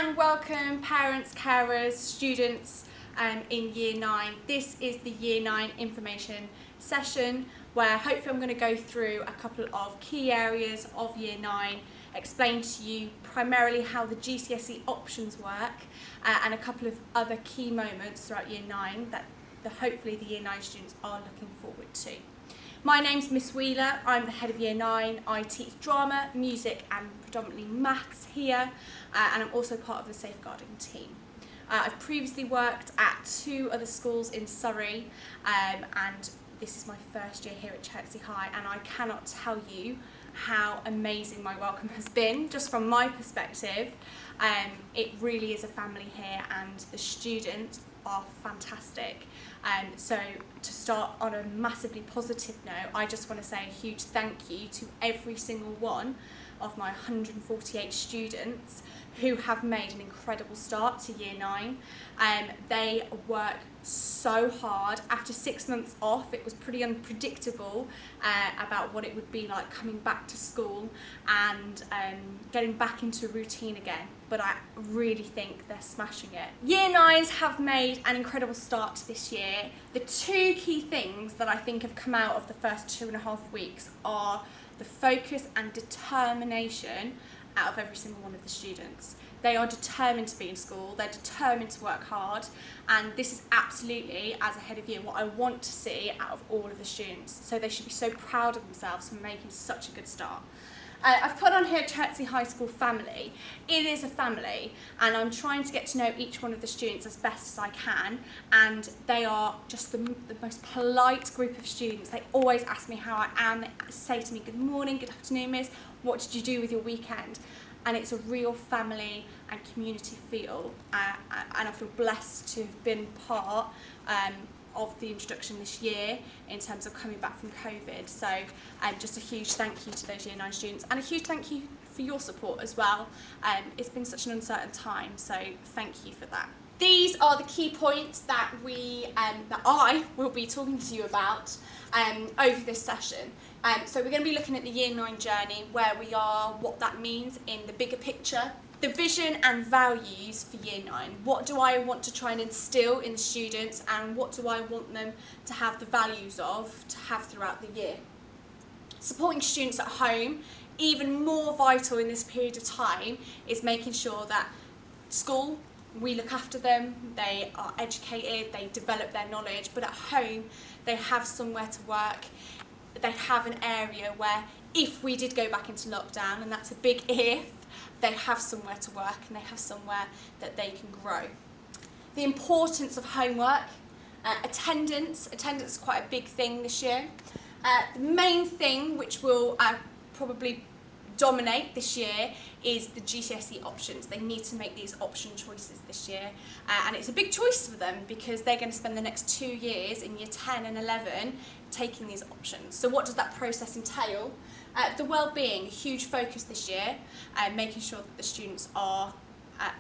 and welcome parents, carers, students in Year 9. This is the Year 9 information session where hopefully I'm going to go through a couple of key areas of Year 9, explain to you primarily how the Gcse Options work and a couple of other key moments throughout Year 9 that hopefully the Year 9 students are looking forward to. My name's Miss Wheeler, I'm the head of Year 9, I teach drama, music and predominantly maths here and I'm also part of the safeguarding team. I've previously worked at 2 other schools in Surrey and this is my first year here at Gcse High and I cannot tell you how amazing my welcome has been. Just from my perspective, it really is a family here and the students are fantastic. So to start on a massively positive note, I just want to say a huge thank you to every single one of my 148 students who have made an incredible start to Year 9. They work so hard. After 6 months off, it was pretty unpredictable about what it would be like coming back to school and getting back into routine again. But I really think they're smashing it. Year 9s have made an incredible start to this year. The 2 key things that I think have come out of the first 2.5 weeks are the focus and determination out of every single one of the students. They are determined to be in school, they're determined to work hard, and this is absolutely, as a head of year, what I want to see out of all of the students. So they should be so proud of themselves for making such a good start. I've put on here Gcse High School family. It is a family and I'm trying to get to know each one of the students as best as I can, and they are just the most polite group of students. They always ask me how I am, they say to me good morning, good afternoon miss, what did you do with your weekend? And it's a real family and community feel and I feel blessed to have been part of the introduction this year in terms of coming back from COVID. So just a huge thank you to those Year 9 students and a huge thank you for your support as well. It's been such an uncertain time, so thank you for that. These are the key points that I will be talking to you about over this session. So we're going to be looking at the Year 9 journey, where we are, what that means in the bigger picture, the vision and values for Year 9. What do I want to try and instill in the students and what do I want them to have the values of to have throughout the year? Supporting students at home, even more vital in this period of time, is making sure that school, we look after them, they are educated, they develop their knowledge, but at home they have somewhere to work, they have an area where if we did go back into lockdown, and that's a big if, they have somewhere to work and they have somewhere that they can grow. The importance of homework, attendance is quite a big thing this year. The main thing which will probably dominate this year is the Gcse options. They need to make these option choices this year and it's a big choice for them because they're going to spend the next 2 years in Year 10 and 11 taking these options. So what does that process entail? The well-being, a huge focus this year, making sure that the students are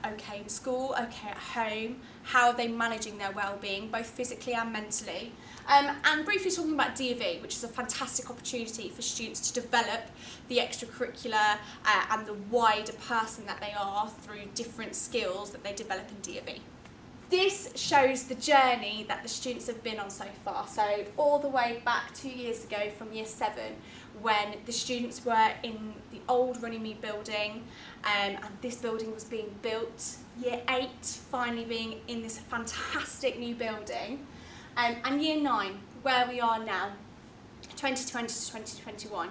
okay in school, okay at home, how are they managing their well-being, both physically and mentally. And briefly talking about D&V, which is a fantastic opportunity for students to develop the extracurricular and the wider person that they are through different skills that they develop in D&V. This shows the journey that the students have been on so far. So all the way back 2 years ago from Year 7, when the students were in the old Runnymede building and this building was being built. Year 8 finally being in this fantastic new building. And Year 9, where we are now, 2020 to 2021.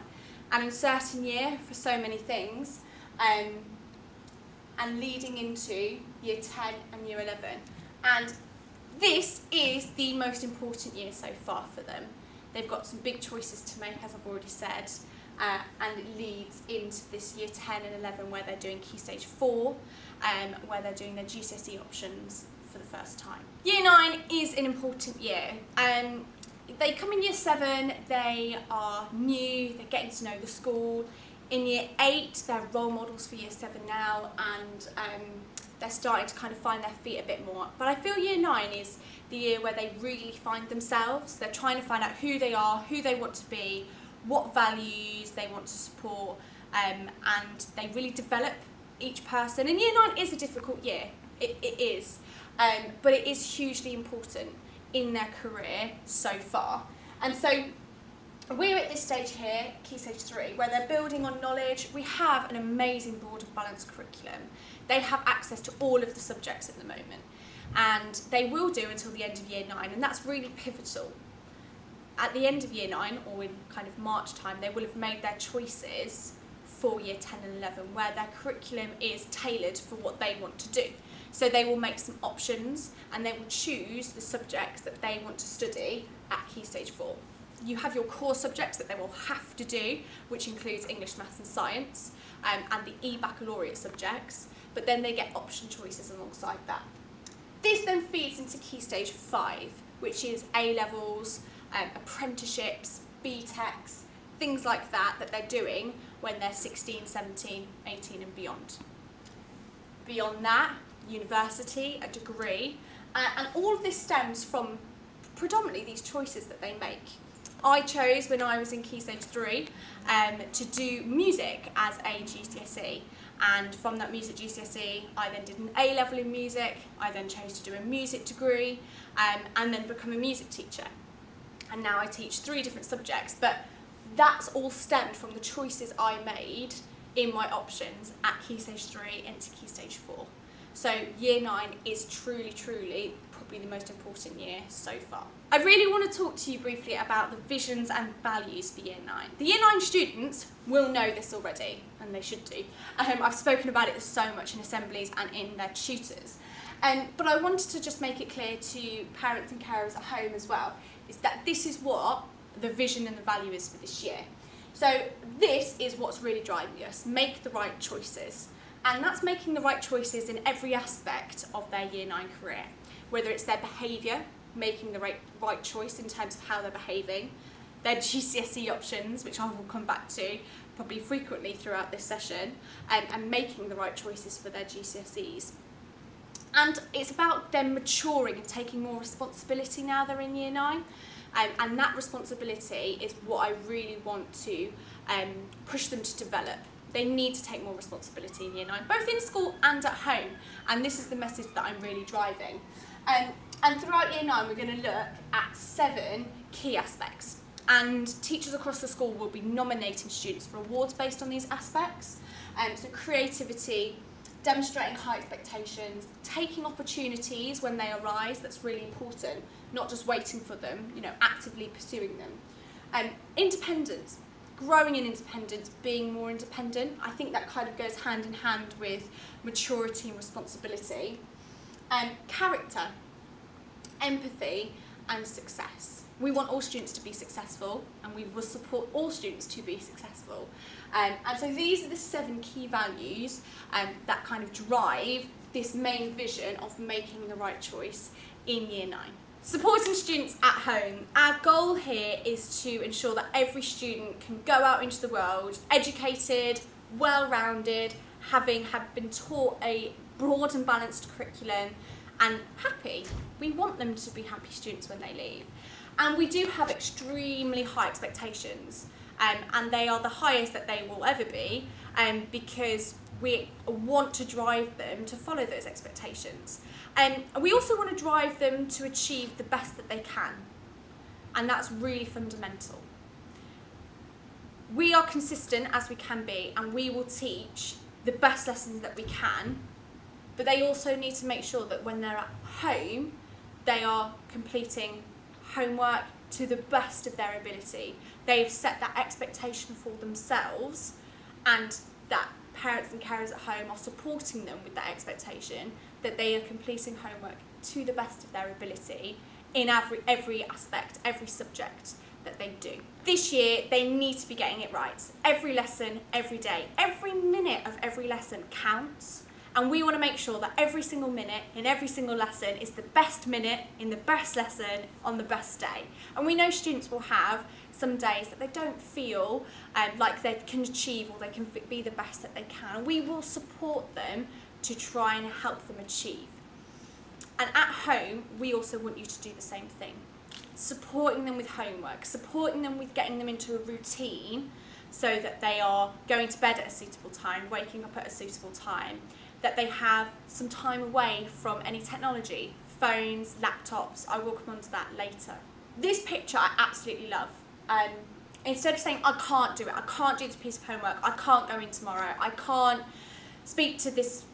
An uncertain year for so many things and leading into Year 10 and Year 11. And this is the most important year so far for them. They've got some big choices to make, as I've already said, and it leads into this Year 10 and 11 where they're doing Key Stage 4, where they're doing their Gcse options for the first time. Year 9 is an important year. They come in Year 7, they are new, they're getting to know the school. In Year 8, they're role models for Year 7 now, and they're starting to kind of find their feet a bit more. But I feel Year 9 is the year where they really find themselves. They're trying to find out who they are, who they want to be, what values they want to support, and they really develop each person. And year 9 is a difficult year, it is, but it is hugely important in their career so far. And so we're at this stage here, Key Stage 3, where they're building on knowledge. We have an amazing broad and balanced curriculum. They have access to all of the subjects at the moment, and they will do until the end of year 9, and that's really pivotal. At the end of year 9, or in kind of March time, they will have made their choices for year 10 and 11, where their curriculum is tailored for what they want to do. So they will make some options, and they will choose the subjects that they want to study at Key Stage 4. You have your core subjects that they will have to do, which includes English, Maths and Science, and the e-baccalaureate subjects, but then they get option choices alongside that. This then feeds into Key Stage 5, which is A-levels, apprenticeships, BTECs, things like that they're doing when they're 16, 17, 18 and beyond. Beyond that, university, a degree, and all of this stems from predominantly these choices that they make. I chose, when I was in Key Stage 3, to do music as a GCSE, and from that music GCSE I then did an A-level in music. I then chose to do a music degree, and then become a music teacher, and now I teach 3 different subjects, but that's all stemmed from the choices I made in my options at Key Stage 3 into Key Stage 4. So year 9 is truly probably the most important year so far. I really want to talk to you briefly about the visions and values for year 9. The year 9 students will know this already, and they should do. I've spoken about it so much in assemblies and in their tutors. But I wanted to just make it clear to parents and carers at home as well, is that this is what the vision and the value is for this year. So this is what's really driving us: make the right choices. And that's making the right choices in every aspect of their year 9 career, whether it's their behaviour, making the right choice in terms of how they're behaving, their Gcse options, which I will come back to probably frequently throughout this session, and making the right choices for their GCSEs. And it's about them maturing and taking more responsibility now they're in year 9. And that responsibility is what I really want to push them to develop. They need to take more responsibility in year 9, both in school and at home. And this is the message that I'm really driving. And throughout year 9, we're going to look at 7 key aspects. And teachers across the school will be nominating students for awards based on these aspects. So creativity, demonstrating high expectations, taking opportunities when they arise, that's really important, not just waiting for them, actively pursuing them. Independence, growing in independence, being more independent. I think that kind of goes hand in hand with maturity and responsibility. Character, empathy and success. We want all students to be successful, and we will support all students to be successful. And so these are the 7 key values that kind of drive this main vision of making the right choice in year 9. Supporting students at home. Our goal here is to ensure that every student can go out into the world educated, well-rounded, having been taught a broad and balanced curriculum, and happy. We want them to be happy students when they leave. And we do have extremely high expectations, and they are the highest that they will ever be, because we want to drive them to follow those expectations. And we also want to drive them to achieve the best that they can, and that's really fundamental. We are consistent as we can be, and we will teach the best lessons that we can, but they also need to make sure that when they're at home, they are completing homework to the best of their ability. They've set that expectation for themselves, and that parents and carers at home are supporting them with that expectation, that they are completing homework to the best of their ability in every aspect, every subject that they do. This year, they need to be getting it right. Every lesson, every day, every minute of every lesson counts. And we want to make sure that every single minute in every single lesson is the best minute in the best lesson on the best day. And we know students will have some days that they don't feel like they can achieve or they can be the best that they can. We will support them to try and help them achieve. And at home, we also want you to do the same thing. Supporting them with homework, supporting them with getting them into a routine so that they are going to bed at a suitable time, waking up at a suitable time, that they have some time away from any technology, phones, laptops. I will come on to that later. This picture I absolutely love. Instead of saying, I can't do it, I can't do this piece of homework, I can't go in tomorrow, I can't speak to this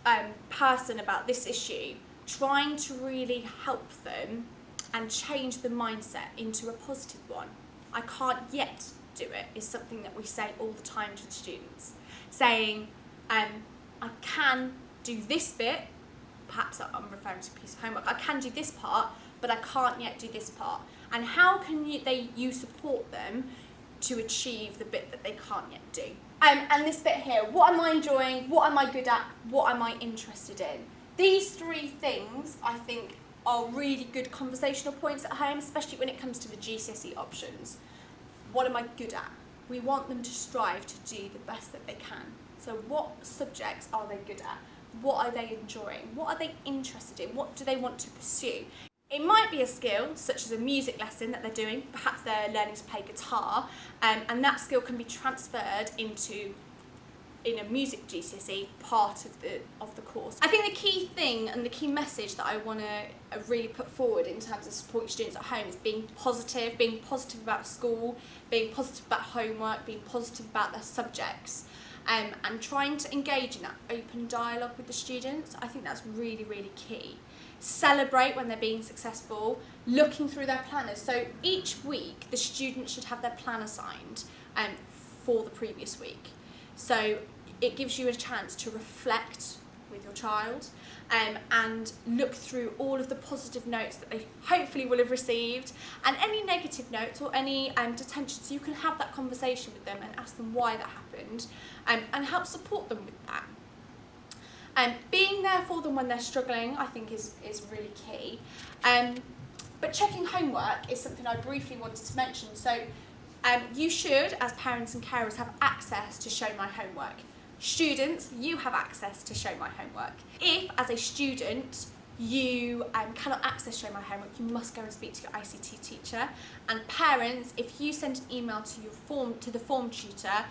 person about this issue, trying to really help them and change the mindset into a positive one. I can't yet do it is something that we say all the time to the students. Saying, I can do this bit, perhaps I'm referring to a piece of homework, I can do this part, but I can't yet do this part. And how can you support them to achieve the bit that they can't yet do? And this bit here, what am I enjoying, what am I good at, what am I interested in? These three things, I think, are really good conversational points at home, especially when it comes to the GCSE options. What am I good at? We want them to strive to do the best that they can. So what subjects are they good at? What are they enjoying? What are they interested in? What do they want to pursue? It might be a skill, such as a music lesson that they're doing. Perhaps they're learning to play guitar, and that skill can be transferred into in a music GCSE part of the course. I think the key thing and the key message that I want to really put forward in terms of supporting students at home is being positive about school, being positive about homework, being positive about their subjects, and trying to engage in that open dialogue with the students. I think that's really, really key. Celebrate when they're being successful, looking through their planners. So each week the student should have their plan assigned for the previous week. So it gives you a chance to reflect with your child and look through all of the positive notes that they hopefully will have received, and any negative notes or any detentions. You can have that conversation with them and ask them why that happened, and help support them with that. Being there for them when they're struggling, I think, is really key. But checking homework is something I briefly wanted to mention. So you should, as parents and carers, have access to Show My Homework. Students, you have access to Show My Homework. If, as a student, you cannot access Show My Homework, you must go and speak to your ICT teacher. And parents, if you send an email to the form tutor,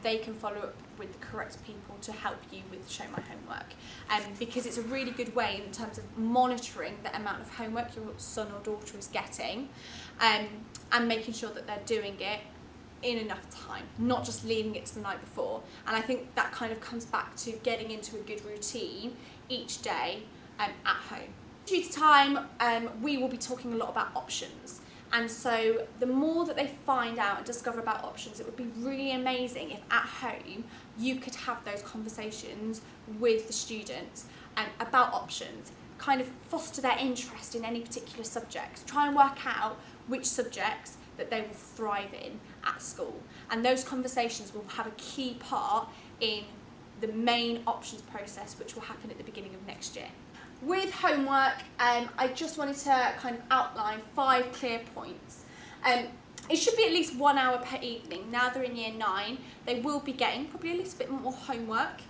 they can follow up with the correct people to help you with Show My Homework. Because it's a really good way in terms of monitoring the amount of homework your son or daughter is getting, and making sure that they're doing it in enough time, not just leaving it to the night before. And I think that kind of comes back to getting into a good routine each day at home. Due to time, we will be talking a lot about options. And so the more that they find out and discover about options, it would be really amazing if at home you could have those conversations with the students about options, kind of foster their interest in any particular subjects, try and work out which subjects that they will thrive in at school. And those conversations will have a key part in the main options process, which will happen at the beginning of next year. With homework, I just wanted to kind of outline 5 clear points. It should be at least 1 hour per evening. Now they're in year 9, they will be getting probably a little bit more homework.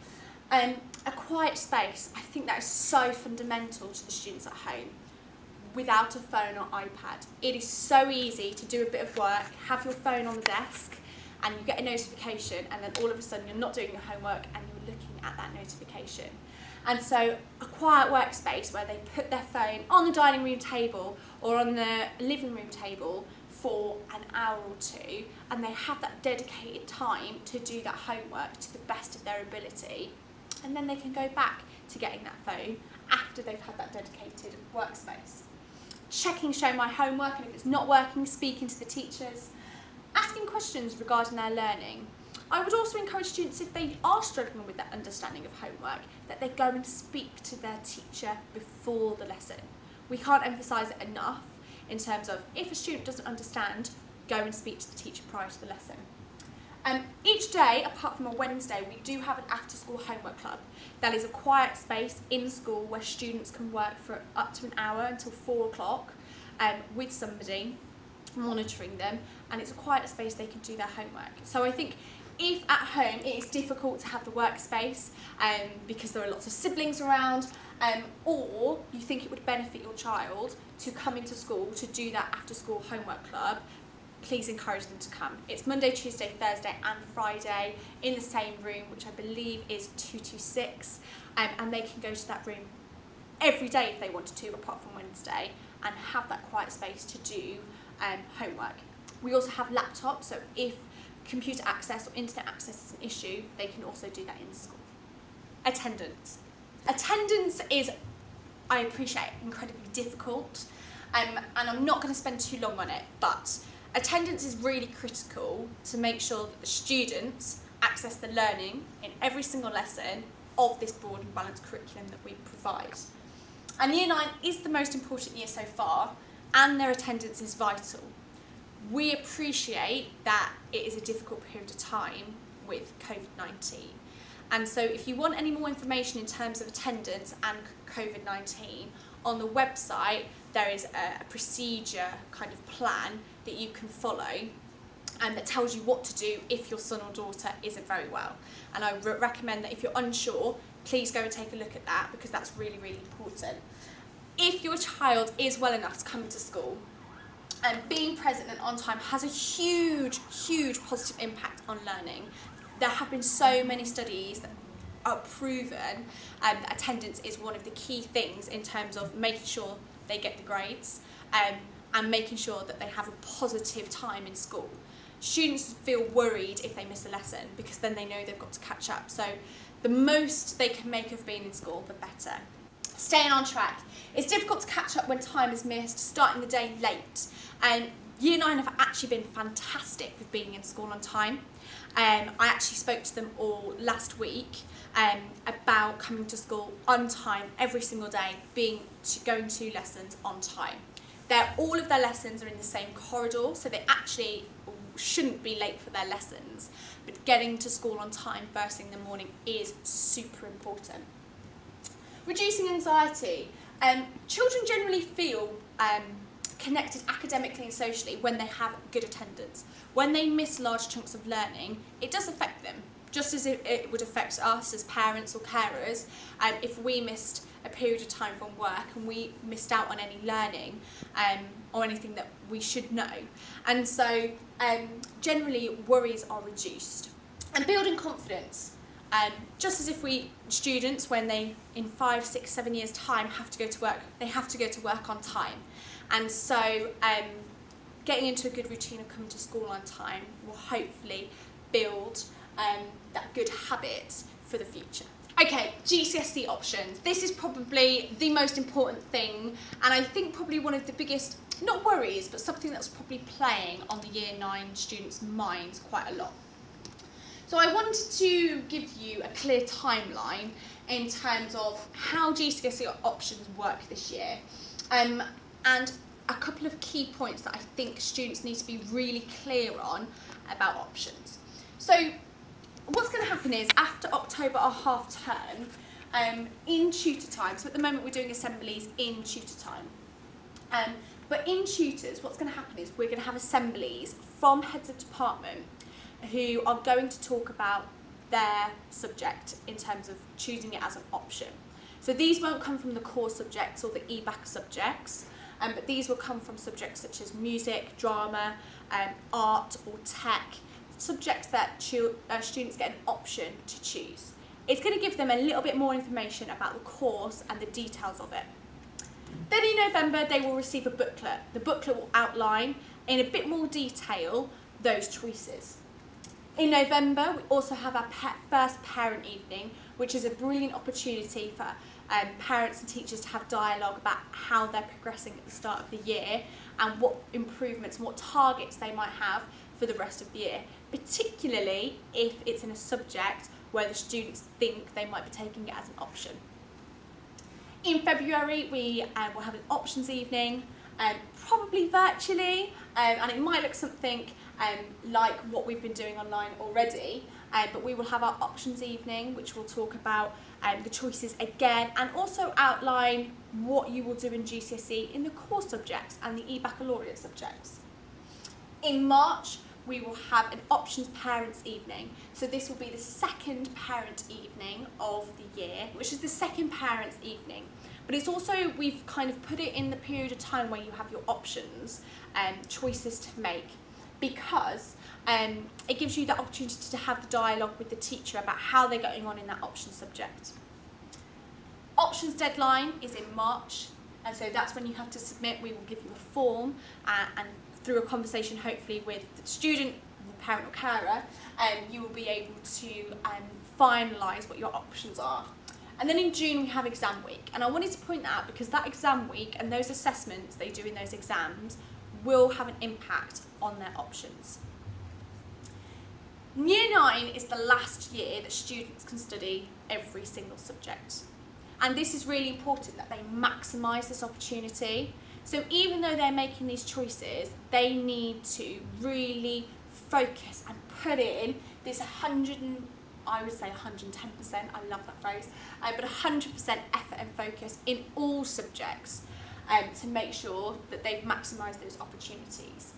A quiet space, I think that is so fundamental to the students at home. Without a phone or iPad, it is so easy to do a bit of work, have your phone on the desk, and you get a notification, and then all of a sudden you're not doing your homework and you're looking at that notification. And so a quiet workspace where they put their phone on the dining room table or on the living room table for an hour or 2, and they have that dedicated time to do that homework to the best of their ability, and then they can go back to getting that phone after they've had that dedicated workspace. Checking Show My Homework, and if it's not working, speaking to the teachers, asking questions regarding their learning. I would also encourage students, if they are struggling with that understanding of homework, that they go and speak to their teacher before the lesson. We can't emphasise it enough in terms of, if a student doesn't understand, go and speak to the teacher prior to the lesson. Each day, apart from a Wednesday, we do have an after-school homework club. That is a quiet space in school where students can work for up to an hour until 4 o'clock with somebody monitoring them, and it's a quiet space they can do their homework. So I think if at home it is difficult to have the workspace because there are lots of siblings around, or you think it would benefit your child to come into school to do that after-school homework club, please encourage them to come. It's Monday, Tuesday, Thursday and Friday in the same room, which I believe is 226, and they can go to that room every day if they wanted to, apart from Wednesday, and have that quiet space to do homework. We also have laptops, so if computer access or internet access is an issue, they can also do that in school. Attendance. Attendance is, I appreciate, incredibly difficult, and I'm not going to spend too long on it, but attendance is really critical to make sure that the students access the learning in every single lesson of this broad and balanced curriculum that we provide. And Year 9 is the most important year so far, and their attendance is vital. We appreciate that it is a difficult period of time with COVID-19. And so if you want any more information in terms of attendance and COVID-19, on the website there is a procedure kind of plan that you can follow and that tells you what to do if your son or daughter isn't very well. And I recommend that if you're unsure, please go and take a look at that, because that's really, really important. If your child is well enough to come into school, and being present and on time has a huge, huge positive impact on learning. There have been so many studies that are proven that attendance is one of the key things in terms of making sure they get the grades and making sure that they have a positive time in school. Students feel worried if they miss a lesson, because then they know they've got to catch up. So the most they can make of being in school, the better. Staying on track. It's difficult to catch up when time is missed, starting the day late. And Year 9 have actually been fantastic with being in school on time. I actually spoke to them all last week about coming to school on time every single day, going to lessons on time. All of their lessons are in the same corridor, so they actually shouldn't be late for their lessons. But getting to school on time first thing in the morning is super important. Reducing anxiety. Children generally feel connected academically and socially when they have good attendance. When they miss large chunks of learning, it does affect them, just as it would affect us as parents or carers if we missed a period of time from work and we missed out on any learning or anything that we should know. And so generally worries are reduced. And building confidence. Just as if students, when they in 5, 6, 7 years time have to go to work, they have to go to work on time. And so getting into a good routine of coming to school on time will hopefully build that good habit for the future. Okay, GCSE options. This is probably the most important thing, and I think probably one of the biggest, not worries, but something that's probably playing on the Year 9 students' minds quite a lot. So I wanted to give you a clear timeline in terms of how GCSE options work this year, and a couple of key points that I think students need to be really clear on about options. So what's going to happen is, after October our half term, in tutor time, so at the moment we're doing assemblies in tutor time, but in tutors what's going to happen is we're going to have assemblies from heads of department who are going to talk about their subject in terms of choosing it as an option. So these won't come from the core subjects or the EBAC subjects, but these will come from subjects such as music, drama, art or tech, subjects that students get an option to choose. It's going to give them a little bit more information about the course and the details of it. Then in November they will receive a booklet. The booklet will outline in a bit more detail those choices. In November we also have our first parent evening, which is a brilliant opportunity for parents and teachers to have dialogue about how they're progressing at the start of the year and what improvements and what targets they might have for the rest of the year, particularly if it's in a subject where the students think they might be taking it as an option. In February we will have an options evening, probably virtually, and it might look something like what we've been doing online already, but we will have our options evening, which will talk about the choices again and also outline what you will do in GCSE in the core subjects and the e-baccalaureate subjects. In March we will have an options parents evening, so this will be the second parent evening of the year, which is the second parents evening, but it's also, we've kind of put it in the period of time where you have your options choices to make. because it gives you the opportunity to have the dialogue with the teacher about how they're going on in that option subject. Options deadline is in March, and so that's when you have to submit. We will give you a form, and through a conversation hopefully with the student, the parent or carer, you will be able to finalise what your options are. And then in June we have exam week, and I wanted to point that out because that exam week and those assessments they do in those exams will have an impact on their options. Year 9 is the last year that students can study every single subject. And this is really important that they maximise this opportunity. So even though they're making these choices, they need to really focus and put in this I would say 110%, I love that phrase, but 100% effort and focus in all subjects to make sure that they've maximised those opportunities.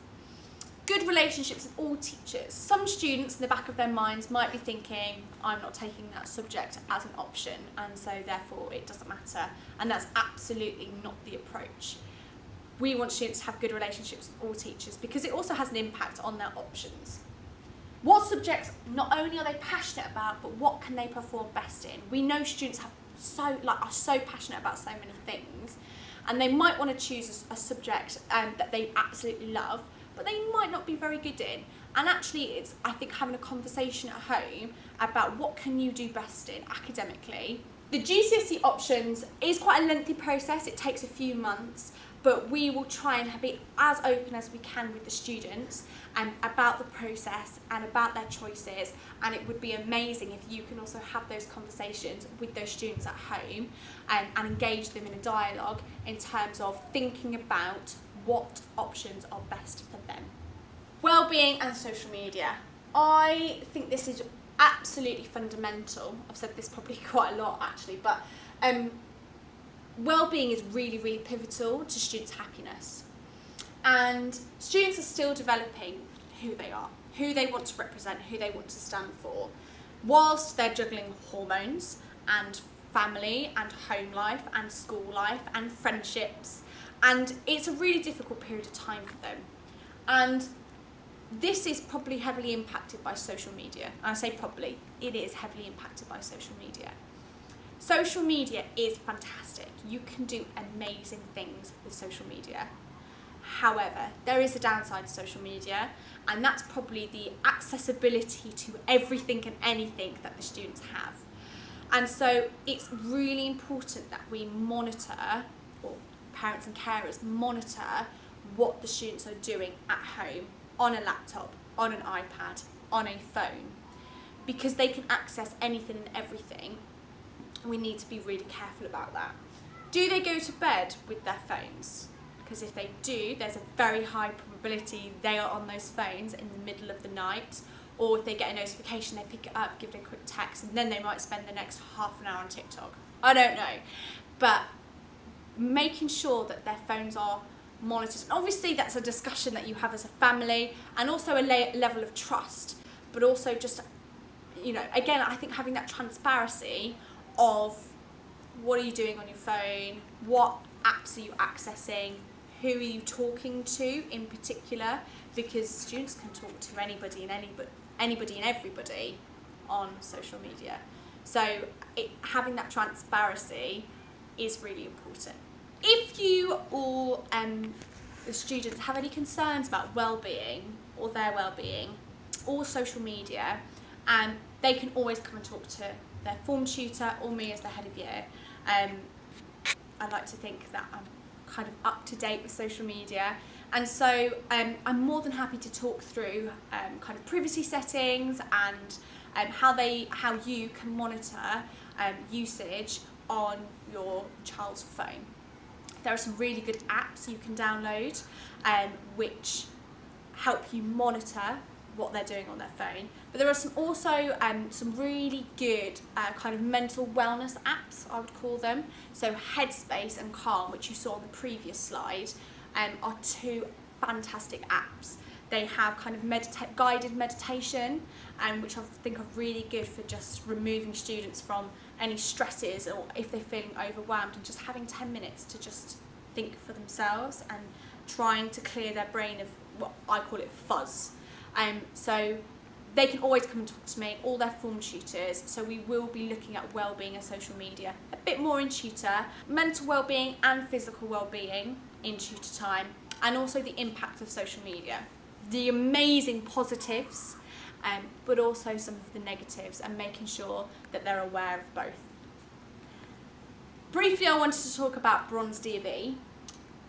Good relationships with all teachers. Some students in the back of their minds might be thinking, I'm not taking that subject as an option, and so therefore it doesn't matter, and that's absolutely not the approach. We want students to have good relationships with all teachers because it also has an impact on their options. What subjects not only are they passionate about, but what can they perform best in? We know students are so passionate about so many things, and they might want to choose a subject that they absolutely love, but they might not be very good in. And actually it's, I think, having a conversation at home about what can you do best in academically. The GCSE options is quite a lengthy process, it takes a few months, but we will try and be as open as we can with the students about the process and about their choices, and it would be amazing if you can also have those conversations with those students at home and engage them in a dialogue in terms of thinking about what options are best for them. Wellbeing and social media. I think this is absolutely fundamental. I've said this probably quite a lot actually, but wellbeing is really, really pivotal to students' happiness. And students are still developing who they are, who they want to represent, who they want to stand for, whilst they're juggling hormones and family and home life and school life and friendships. And it's a really difficult period of time for them. And this is probably heavily impacted by social media. And I say probably, it is heavily impacted by social media. Social media is fantastic. You can do amazing things with social media. However, there is a downside to social media, and that's probably the accessibility to everything and anything that the students have. And so it's really important that we monitor, or parents and carers monitor, what the students are doing at home, on a laptop, on an iPad, on a phone, because they can access anything and everything. We need to be really careful about that. Do they go to bed with their phones? Because if they do, there's a very high probability they are on those phones in the middle of the night, or if they get a notification, they pick it up, give it a quick text, and then they might spend the next half an hour on TikTok. I don't know. But making sure that their phones are monitored. And obviously that's a discussion that you have as a family, and also a level of trust, but also just, you know, again, I think having that transparency of what are you doing on your phone, what apps are you accessing, who are you talking to in particular, because students can talk to anybody and everybody on social media. So having that transparency is really important. If you or the students have any concerns about well-being or their well-being or social media, they can always come and talk to their form tutor or me as the head of year. I like to think that I'm kind of up to date with social media, and so I'm more than happy to talk through kind of privacy settings and how you can monitor usage on your child's phone. There are some really good apps you can download which help you monitor what they're doing on their phone. But there are also some really good kind of mental wellness apps, I would call them. So Headspace and Calm, which you saw on the previous slide, are two fantastic apps. They have kind of guided meditation, which I think are really good for just removing students from any stresses, or if they're feeling overwhelmed, and just having 10 minutes to just think for themselves and trying to clear their brain of what I call it fuzz. So they can always come and talk to me, all their form tutors, so we will be looking at wellbeing and social media. A bit more in tutor, mental wellbeing and physical wellbeing in tutor time, and also the impact of social media. The amazing positives, but also some of the negatives, and making sure that they're aware of both. Briefly, I wanted to talk about bronze D&V.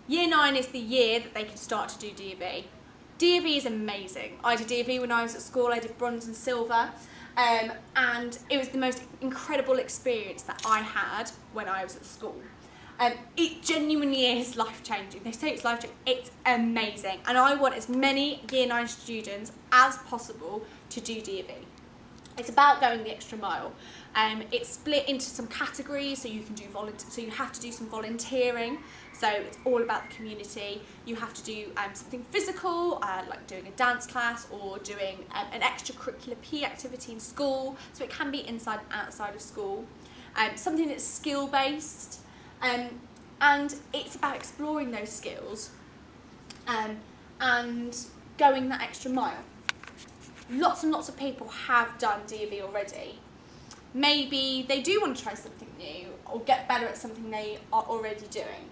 Year 9 is the year that they can start to do D&V. D&V is amazing. I did D&V when I was at school. I did bronze and silver, and it was the most incredible experience that I had when I was at school. It genuinely is life-changing. They say it's life-changing. It's amazing, and I want as many Year 9 students as possible to do D&V. It's about going the extra mile. It's split into some categories, so you can do so you have to do some volunteering. So it's all about the community. You have to do something physical, like doing a dance class or doing an extracurricular PE activity in school. So it can be inside and outside of school. Something that's skill-based, and it's about exploring those skills and going that extra mile. Lots and lots of people have done D&V already. Maybe they do want to try something new or get better at something they are already doing.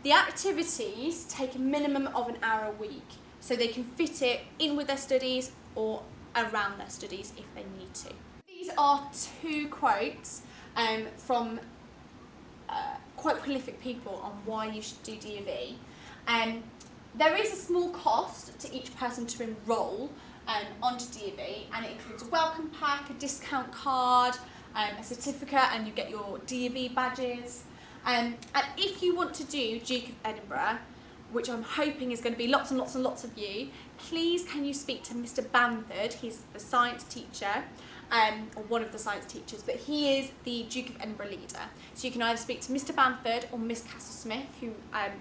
The activities take a minimum of an hour a week, so they can fit it in with their studies or around their studies if they need to. These are 2 quotes from quite prolific people on why you should do D&V. There is a small cost to each person to enrol onto D&V, and it includes a welcome pack, a discount card, a certificate, and you get your D&V badges. And if you want to do Duke of Edinburgh, which I'm hoping is going to be lots and lots and lots of you, please can you speak to Mr. Bamford. He's the science teacher, or one of the science teachers, but he is the Duke of Edinburgh leader. So you can either speak to Mr. Bamford or Miss Castle-Smith, who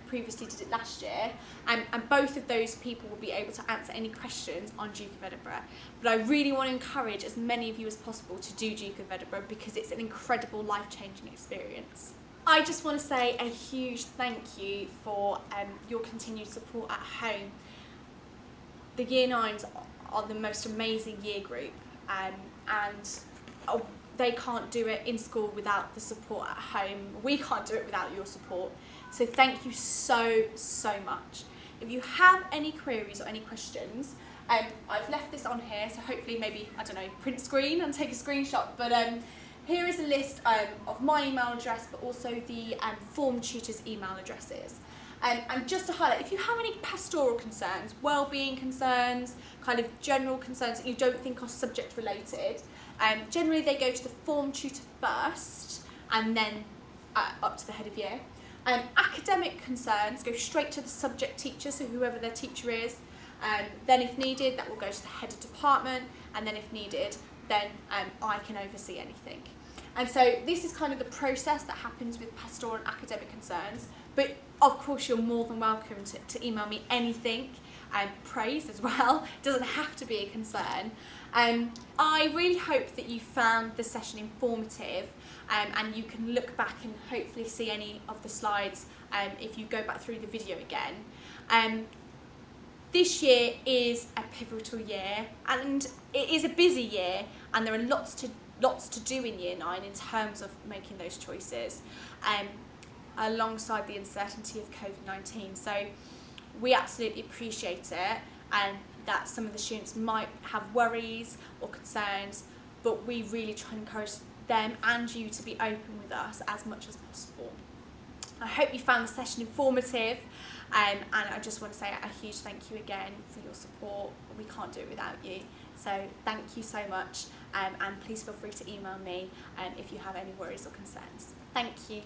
previously did it last year, and both of those people will be able to answer any questions on Duke of Edinburgh. But I really want to encourage as many of you as possible to do Duke of Edinburgh, because it's an incredible life-changing experience. I just want to say a huge thank you for your continued support at home. The Year 9s are the most amazing year group, and they can't do it in school without the support at home. We can't do it without your support. So thank you so, so much. If you have any queries or any questions, I've left this on here, so hopefully maybe, I don't know, print screen and take a screenshot, but here is a list of my email address, but also the form tutors' email addresses. And just to highlight, if you have any pastoral concerns, wellbeing concerns, kind of general concerns that you don't think are subject related, generally they go to the form tutor first and then up to the head of year. Academic concerns go straight to the subject teacher, so whoever their teacher is. Then if needed, that will go to the head of department, and then if needed, then I can oversee anything. And so this is kind of the process that happens with pastoral and academic concerns, but of course you're more than welcome to email me anything, praise as well. It doesn't have to be a concern. I really hope that you found the session informative, and you can look back and hopefully see any of the slides if you go back through the video again. This year is a pivotal year, and it is a busy year, and there are lots to do in Year 9 in terms of making those choices, alongside the uncertainty of COVID-19. So we absolutely appreciate it, and that some of the students might have worries or concerns, but we really try and encourage them and you to be open with us as much as possible. I hope you found the session informative, and I just want to say a huge thank you again for your support. We can't do it without you, so thank you so much, and please feel free to email me if you have any worries or concerns. Thank you.